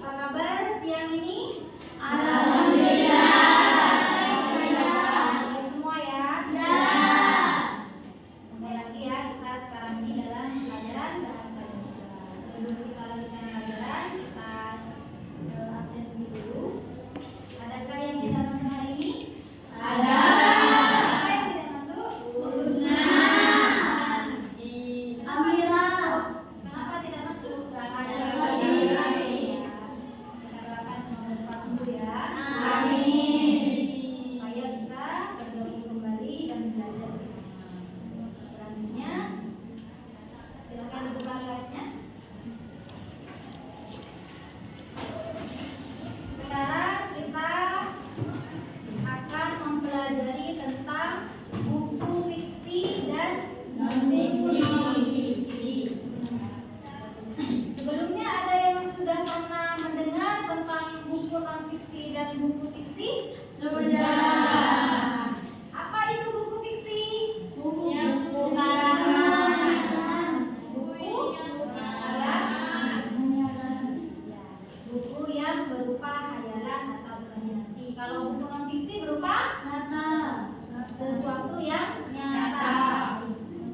Apa kabar siang ini? Alhamdulillah. Baik semua ya? Ya. Kembali lagi ya, kita sekarang ini dalam pelajaran bahasa Indonesia. Sebelum kita lanjutkan pelajaran, kita ke absensi dulu. Adakah yang tidak masuk hari ini? Ada. Apa yang tidak masuk? Husna. Amira. Kenapa tidak masuk? Ada. Kita doakan semoga cepat sembuh ya. Amin. Supaya bisa bergabung kembali dan belajar bersama. Selanjutnya, silakan dibuka kelasnya. Sekarang kita akan mempelajari tentang buku fiksi dan Non-fiksi. Sebelumnya ada yang sudah pernah mendengar tentang buku non-fiksi dan buku fiksi? Sudah. Apa itu buku fiksi? Buku karangan. Buku buku yang berupa hayalan atau imajinasi. Kalau buku non-fiksi berupa sesuatu yang nyata.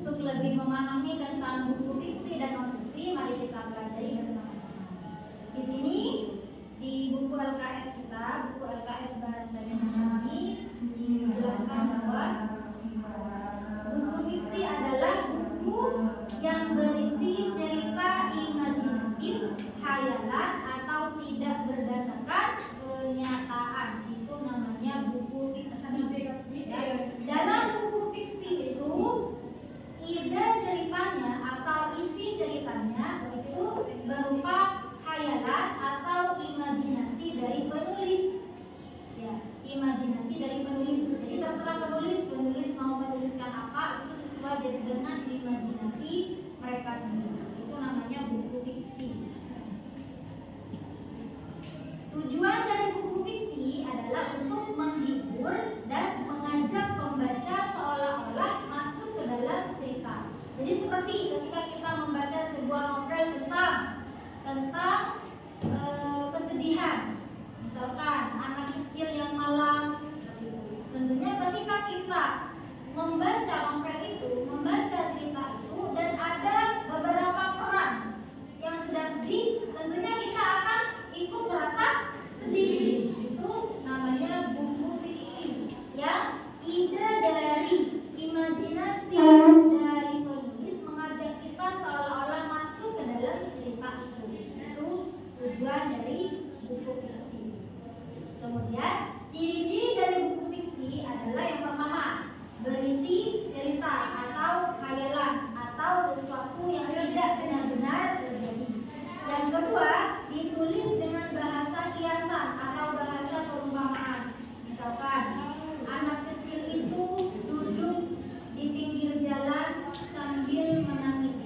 Untuk lebih memahami tentang buku fiksi dan non-fiksi, mari kita pelajari bersama-sama. Di sini di buku LKS kita, buku LKS Bahasa Indonesia ini dijelaskan bahwa buku fiksi adalah buku yang berisi cerita imajinatif, hayalan atau tidak berdasarkan kenyataan. Itu namanya buku fiksi. Dalam buku fiksi itu ide ceritanya atau isi ceritanya itu berupa hayalan atau imajinasi dari penulis. Ya, imajinasi dari penulis. Jadi terserah penulis mau menuliskan apa itu sesuai dengan imajinasi mereka sendiri. Itu namanya buku fiksi. Tujuan dari buku fiksi adalah untuk menghibur dan mengajak pembaca seolah-olah masuk ke dalam cerita. Jadi seperti ketika kita membaca sebuah novel tentang kesedihan, misalkan anak kecil yang malam, seperti itu. Tentunya ketika kita membaca novel itu, membaca cerita itu, dan ada beberapa peran yang sedang sedih, tentunya kita akan ikut merasa sedih. Itu namanya buku fiksi. Ya, ide dari imajinasi dari penulis mengajak kita seolah-olah masuk ke dalam cerita itu. Itu tujuan dari buku fiksi. Kemudian ciri-ciri dari buku fiksi adalah yang pertama, berisi cerita atau hayalan atau sesuatu yang tidak benar-benar terjadi. Yang kedua, ditulis dengan bahasa kiasan atau bahasa perumpamaan. Misalkan, anak kecil itu duduk di pinggir jalan sambil menangis.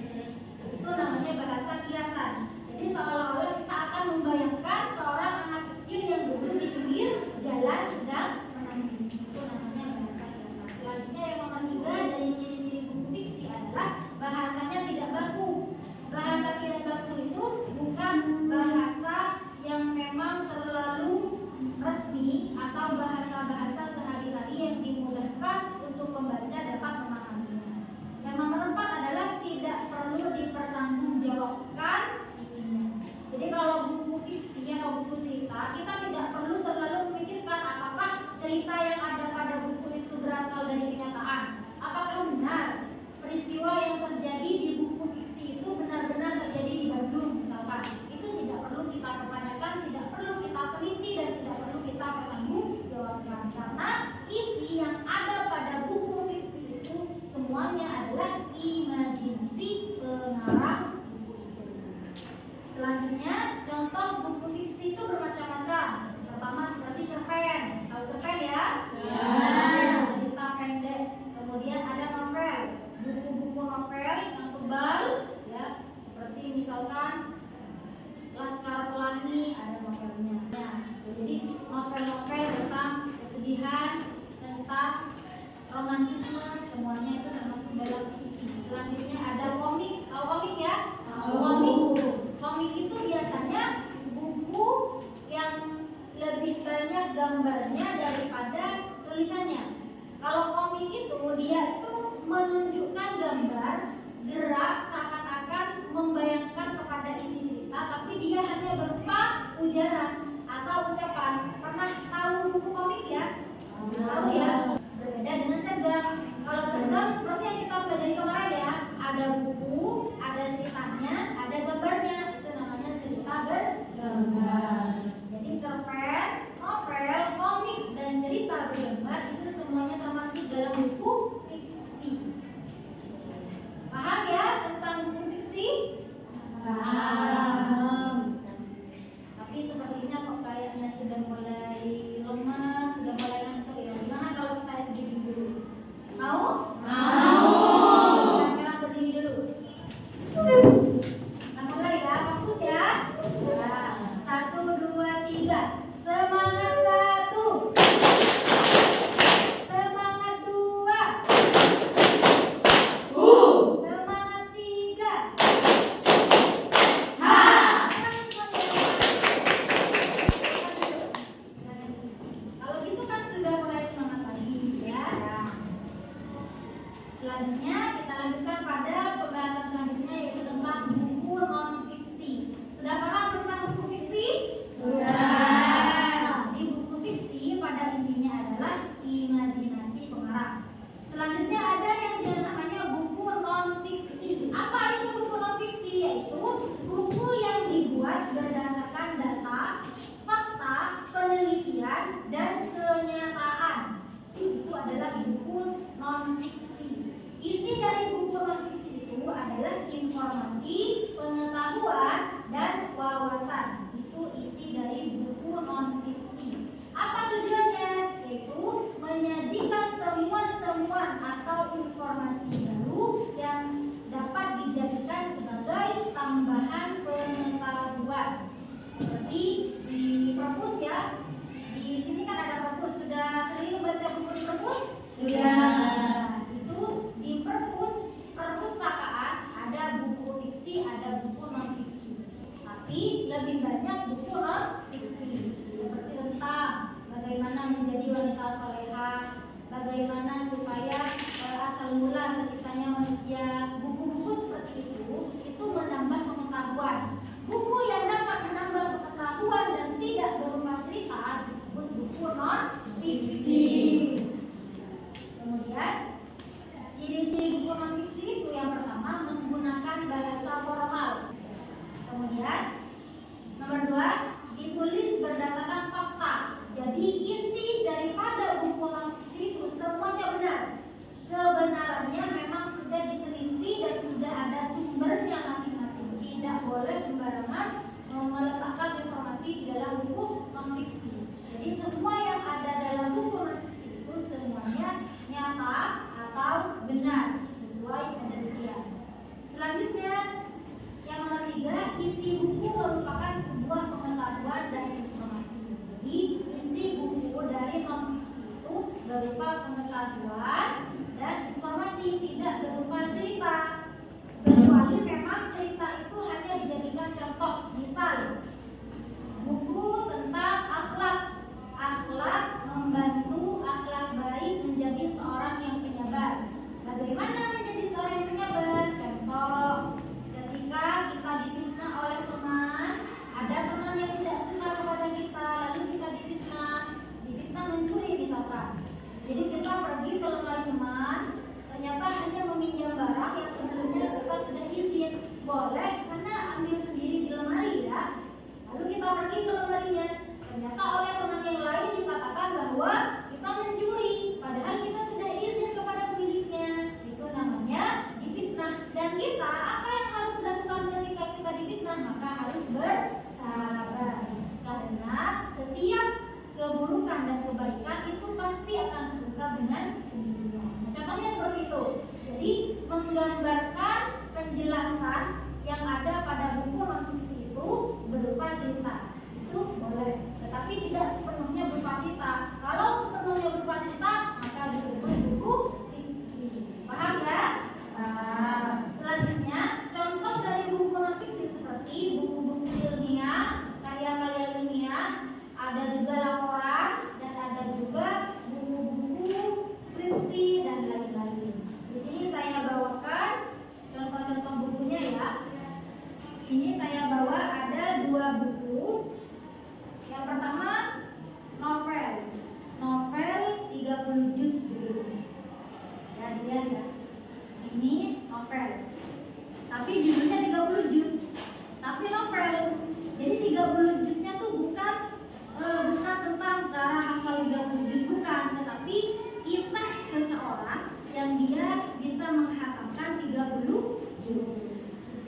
Itu namanya bahasa kiasan. Jadi seolah-olah kita akan membayangkan seorang anak kecil yang duduk di pinggir jalan sedang menangis. Itu namanya bahasa kiasan. Selanjutnya yang nomor 3 dari ciri-ciri buku fiksi adalah bahasanya tidak baku. Bahasa tidak baku itu bukan bahasa yang memang terlalu resmi atau bahasa-bahasa sehari-hari yang dimudahkan untuk pembaca dapat memahaminya. Yang nomor 4 adalah tidak perlu dipertanggungjawabkan isinya. Jadi kalau buku fiksi atau buku cerita, kita tidak perlu terlalu memikirkan apakah cerita yang ada pada buku itu berasal dari kenyataan. Apakah benar peristiwa yang terjadi di buku fiksi itu benar-benar terjadi di Bandung misalkan. Itu tidak perlu kita pertanyakan, tidak perlu kita teliti dan tidak perlu kita pertanggungjawabkan, karena isi yang ada pada buku fiksi itu semuanya adalah imajinasi pengarang buku itu. Selanjutnya, contoh buku fiksi itu bermacam-macam. Pertama seperti cerpen. Tahu cerpen ya? Ya. Cerita pendek. Kemudian ada novel. Buku-buku novel yang tebal, ya, seperti misalkan Laskar Pelangi, ada novelnya. Nah, jadi novel-novel tentang kesedihan, tentang romantisme, semuanya itu termasuk dalam fiksi. Selanjutnya ada komik. Tahu komik ya? Tahu. Komik. Komik itu biasanya buku Tahu ya? Berbeda dengan cergam. Kalau cergam seperti yang kita pelajari kemarin ya, ada buku, ada ceritanya, ada gambarnya. Itu namanya cerita bergambar. Jadi cerpen, novel, komik, dan cerita bergambar itu semuanya termasuk dalam buku fiksi. Paham ya tentang buku fiksi? Paham. Tapi sepertinya kok kayaknya sudah mulai lemas, sudah mulai ngantuk ya. Gimana kalau kita SGD dulu? Mau? Mau. Sekarang berdiri dulu. Kita mulai ya, fokus ya. Nah, 1, 2, 3. Semangat 1. Semangat 2. Semangat 3. Kalau gitu kan sudah mulai semangat lagi ya. Selanjutnya kita lanjutkan pada pembahasan selanjutnya yaitu tentang buku non fiksi. Sudah paham tentang buku fiksi? Sudah. Di buku fiksi pada intinya adalah imajinasi pengarang. Selanjutnya ada yang namanya buku non fiksi. Apa itu buku non fiksi? Yaitu buku yang dibuat berdasarkan data, fakta, penelitian, dan kenyataan. Itu adalah buku non fiksi. Isi dari buku non fiksi itu adalah informasi, pengetahuan, dan wawasan. Itu isi dari buku non fiksi. Apa tujuannya? Yaitu menyajikan temuan-temuan atau informasi baru yang dapat dijadikan sebagai tambahan pengetahuan. Seperti di perpus ya. Di sini kan ada perpus. Sudah sering baca buku di perpus? Sudah. Itu di perpustakaan ada buku fiksi, ada buku non fiksi. Tapi lebih banyak buku non fiksi. Seperti tentang bagaimana menjadi wanita solehah, bagaimana supaya asal mula terciptanya manusia. Buku-buku seperti itu menambah pengetahuan. Buku yang dapat menambah pengetahuan dan tidak berupa cerita disebut buku non fiksi. Kemudian ciri-ciri buku non fiksi itu yang pertama menggunakan bahasa formal. Kemudian nomor 2 ditulis berdasarkan fakta. Jadi isi daripada buku non fiksi itu semuanya benar. Kebenarannya memang sudah diteliti dan sudah ada sumbernya masing-masing. Tidak boleh sembarangan meletakkan informasi di dalam buku non fiksi. Jadi semua yang ada dalam buku non fiksi itu semuanya nyata atau benar sesuai penelitian. Selanjutnya yang nomor 3, isi buku merupakan sebuah pengetahuan dan informasi. Jadi isi buku dari non fiksi itu berupa pengetahuan dan informasi, tidak berupa cerita. Kecuali memang cerita itu hanya dijadikan contoh. Misal buku tentang akhlak membantu akhlak baik menjadi seorang yang penyabar. Bagaimana menjadi seorang yang penyabar? Contoh, ketika kita difitnah oleh teman, ada teman yang tidak suka kepada kita, lalu kita difitnah mencuri misalkan. Jadi kita pergi ke lemari teman, ternyata hanya meminjam barang yang sebelumnya kita sudah izin. Boleh sana ambil sendiri di lemari ya. Lalu kita pergi ke lemarinya, ternyata oleh teman yang lain dikatakan bahwa kita mencuri, padahal kita sudah izin kepada pemiliknya. Itu namanya difitnah. Dan kita apa yang harus dilakukan ketika kita difitnah? Maka harus bersabar. Karena setiap keburukan dan kebaikan itu pasti akan terungkap dengan sendirinya. Contohnya seperti itu. Jadi menggambarkan penjelasan yang ada pada buku non fiksi itu berupa cerita. Itu boleh, tetapi tidak sepenuhnya berupa cerita. Kalau sepenuhnya berupa cerita, maka disebut buku fiksi. Paham ya? Selanjutnya, contoh dari buku non fiksi seperti buku-buku ilmiah, karya-karya ilmiah, ada juga laporan dan ada juga buku-buku skripsi dan lain-lain. Di sini saya bawakan contoh-contoh bukunya ya. Sini saya bawa ada 2 buku. Yang pertama novel 30 Lihat ya. Ini novel. Tapi judulnya 30 juz. Tapi novel. Jadi 30 juznya tuh bukan tentang cara hafal 30 juz, bukan, tetapi kisah seseorang yang dia bisa menghatamkan 30 juz.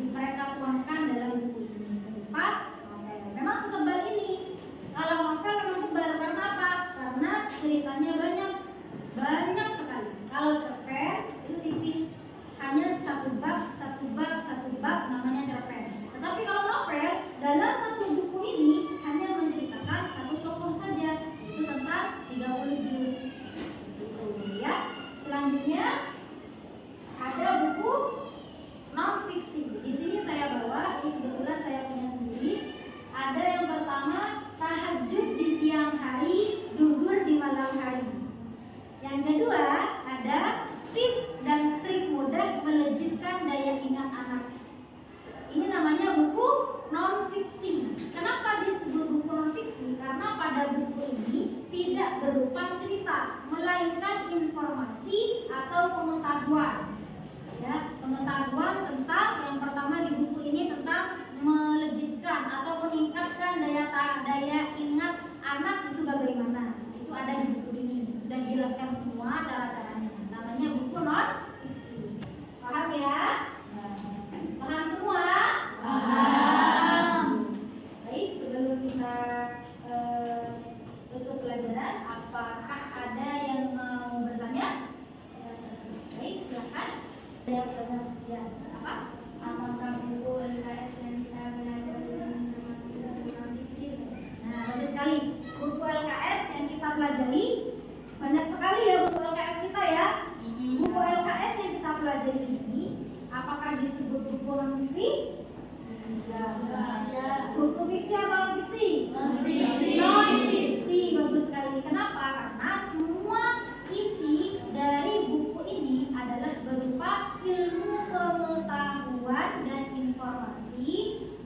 Mereka tuangkan dalam buku ini berupa novel. Memang setebal ini. Kalau novel memang tebal karena apa? Karena ceritanya banyak sekali. Kalau cerpen itu tipis, hanya satu bab, namanya cerpen. Tetapi kalau novel, dalam satu buku ini hanya menceritakan satu tokoh saja, itu tentang 30 juz. Gitu ya. Selanjutnya ada buku non fiksi. Di sini saya bawa, ini kebetulan saya punya sendiri. Ada yang pertama, tahajud di siang hari, duhur di malam hari. Yang kedua, ada tips dan trik mudah melejitkan daya ingat anak. Ini namanya buku non fiksi. Kenapa disebut buku non fiksi? Karena pada buku ini tidak berupa cerita, melainkan informasi atau pengetahuan. Ya, pengetahuan tentang yang pertama di buku ini tentang melejitkan atau meningkatkan daya ingat anak itu bagaimana. Itu ada di buku ini. Sudah dijelaskan semua cara-caranya. Namanya buku non fiksi. Paham ya? Paham semua? Paham. Baik, sebelum kita tutup pelajaran, apakah ada yang mau bertanya? Baik, silakan. Ya, apa? Apakah buku LKS yang kita pelajari ini termasuk buku non fiksi? Nah, bagus sekali. Buku LKS yang kita pelajari banyak sekali ya buku LKS kita ya. Buku LKS yang kita pelajari ini apakah disebut buku non fiksi? Ya. Buku fiksi atau non fiksi? Non fiksi. Non fiksi, bagus sekali. Kenapa? Karena semua isi dari buku ini adalah berupa ilmu pengetahuan dan informasi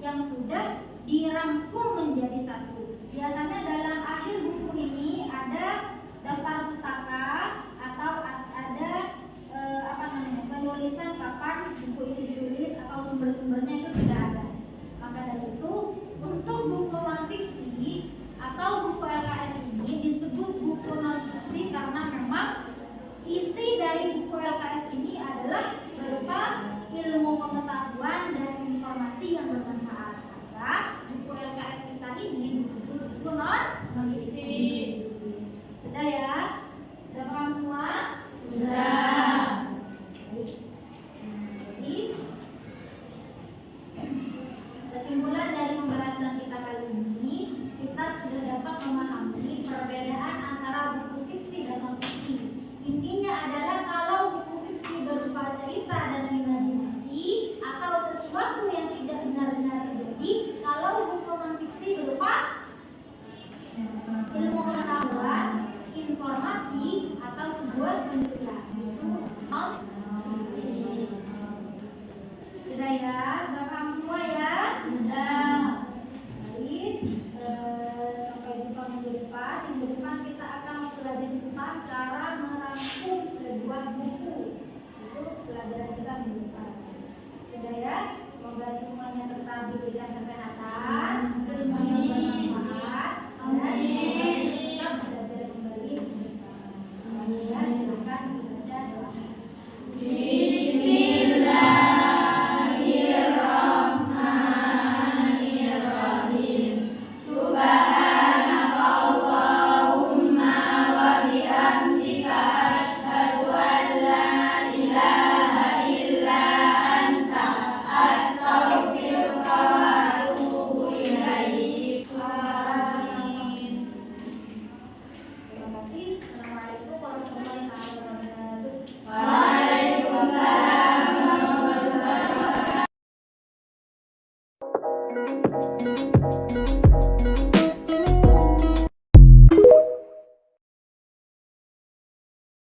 yang sudah dirangkum menjadi satu. Biasanya dalam akhir buku ini ada daftar pustaka atau ada penulisan kapan buku ini ditulis atau sumber-sumbernya itu sudah ada. Maka dari itu untuk buku non fiksi atau buku LKS ini disebut buku non fiksi karena memang isi dari buku LKS ini adalah berupa ilmu pengetahuan dan informasi yang bermanfaat. Maka buku LKS kita ini disebut buku non fiksi. Sudah ya? Sudah paham semua? Sudah. Jadi kesimpulan dari pembahasan kita kali ini, kita sudah dapat memahami perbedaan antara buku fiksi dan non fiksi. Intinya adalah kalau buku fiksi berupa cerita dan imajinasi atau sesuatu yang tidak benar-benar terjadi, kalau buku non fiksi berupa ilmu pengetahuan, informasi atau sebuah penelitian. Itu non fiksi. Sudah ya? Sudah paham semua ya? Sudah. Baik, sampai jumpa minggu depan. Minggu depan kita akan belajar tentang cara merangkum sebuah buku. Itu pelajaran kita minggu